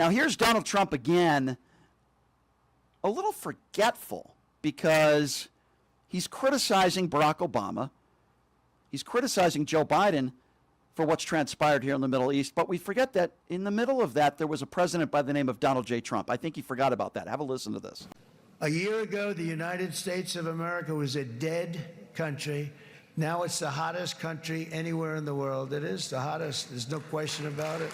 Now, here's Donald Trump again, a little forgetful, because he's criticizing Barack Obama. He's criticizing Joe Biden for what's transpired here in the Middle East. But we forget that in the middle of that, there was a president by the name of Donald J. Trump. I think he forgot about that. Have a listen to this. A year ago, the United States of America was a dead country. Now it's the hottest country anywhere in the world. It is the hottest. There's no question about it.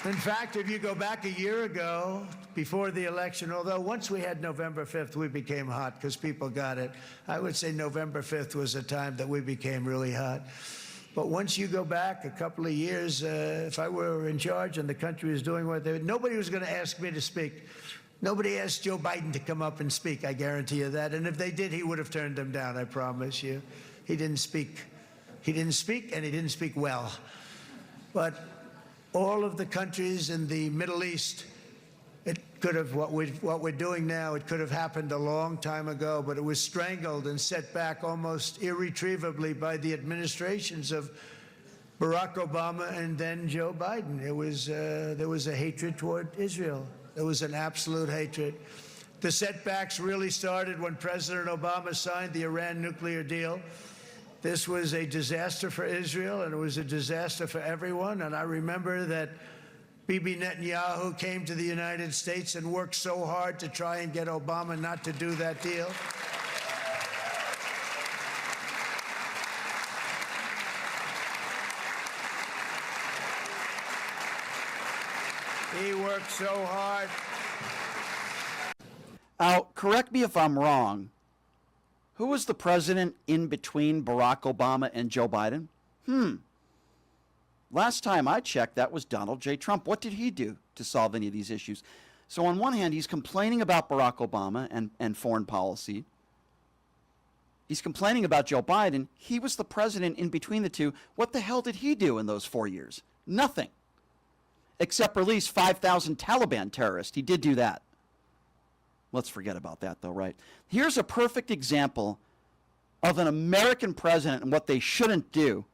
In fact, if you go back a year ago, before the election, although once we had November 5th, we became hot because people got it. I would say November 5th was a time that we became really hot. But once you go back a couple of years, if I were in charge and the country was doing what they were, nobody was going to ask me to speak. Nobody asked Joe Biden to come up and speak, I guarantee you that. And if they did, he would have turned them down, I promise you. He didn't speak. He didn't speak, and he didn't speak well. But all of the countries in the Middle East, it could have, what we're doing now, it could have happened a long time ago, but it was strangled and set back almost irretrievably by the administrations of Barack Obama and then Joe Biden. It was, there was a hatred toward Israel. There was an absolute hatred. The setbacks really started when President Obama signed the Iran nuclear deal. This was a disaster for Israel, and it was a disaster for everyone. And I remember that Bibi Netanyahu came to the United States and worked so hard to try and get Obama not to do that deal. He worked so hard. Now, correct me if I'm wrong. Who was the president in between Barack Obama and Joe Biden? Last time I checked, that was Donald J. Trump. What did he do to solve any of these issues? So on one hand, he's complaining about Barack Obama and foreign policy. He's complaining about Joe Biden. He was the president in between the two. What the hell did he do in those 4 years? Nothing. Except release 5,000 Taliban terrorists. He did do that. Let's forget about that, though, right? Here's a perfect example of an American president and what they shouldn't do.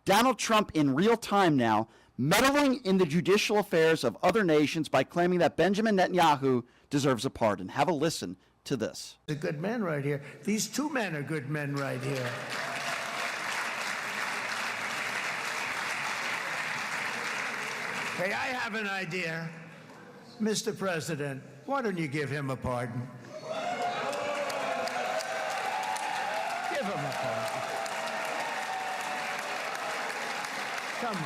Donald Trump in real time now, meddling in the judicial affairs of other nations by claiming that Benjamin Netanyahu deserves a pardon. Have a listen to this. A good man right here. These two men are good men right here. Hey, I have an idea. Mr. President, why don't you give him a pardon? Give him a pardon. Come on.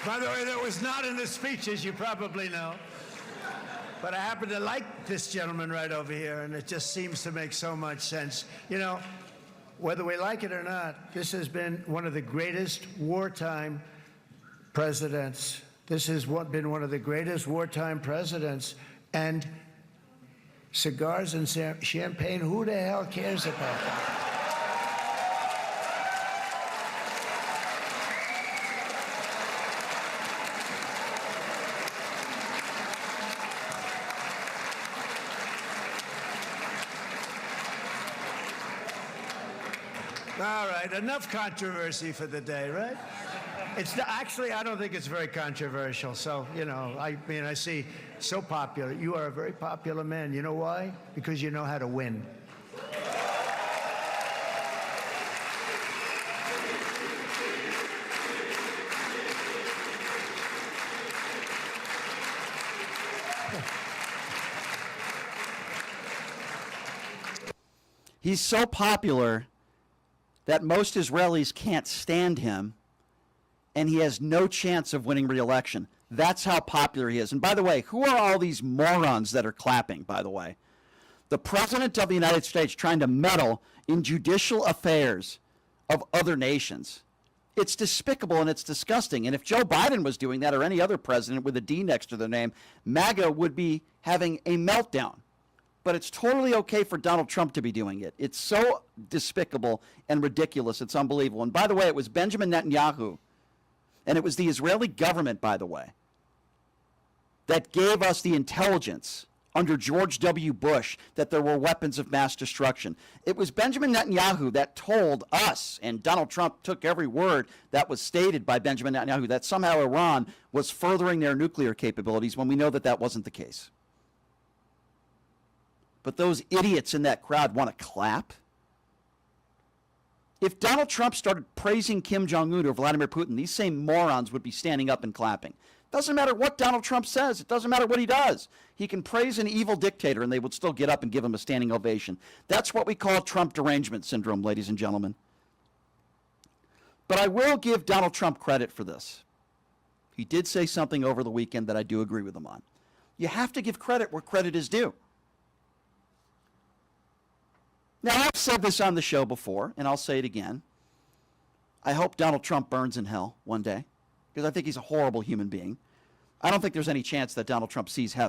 By the way, that was not in the speech, as you probably know. But I happen to like this gentleman right over here, and it just seems to make so much sense. You know, whether we like it or not, this has been one of the greatest wartime presidents. This has been one of the greatest wartime presidents. And cigars and champagne, who the hell cares about that? All right, enough controversy for the day, right? Actually, I don't think it's very controversial. So, you know, I mean, I see so popular. You are a very popular man. You know why? Because you know how to win. He's so popular that most Israelis can't stand him, and he has no chance of winning re-election. That's how popular he is. And by the way, who are all these morons that are clapping, by the way? The President of the United States trying to meddle in judicial affairs of other nations. It's despicable and it's disgusting. And if Joe Biden was doing that, or any other president with a D next to their name, MAGA would be having a meltdown. But it's totally okay for Donald Trump to be doing it. It's so despicable and ridiculous. It's unbelievable. And by the way, it was Benjamin Netanyahu, and it was the Israeli government, by the way, that gave us the intelligence under George W. Bush that there were weapons of mass destruction. It was Benjamin Netanyahu that told us, and Donald Trump took every word that was stated by Benjamin Netanyahu, that somehow Iran was furthering their nuclear capabilities, when we know that that wasn't the case. But those idiots in that crowd want to clap. If Donald Trump started praising Kim Jong-un or Vladimir Putin, these same morons would be standing up and clapping. Doesn't matter what Donald Trump says. It doesn't matter what he does. He can praise an evil dictator and they would still get up and give him a standing ovation. That's what we call Trump derangement syndrome, ladies and gentlemen. But I will give Donald Trump credit for this. He did say something over the weekend that I do agree with him on. You have to give credit where credit is due. Now, I've said this on the show before, and I'll say it again. I hope Donald Trump burns in hell one day, because I think he's a horrible human being. I don't think there's any chance that Donald Trump sees heaven.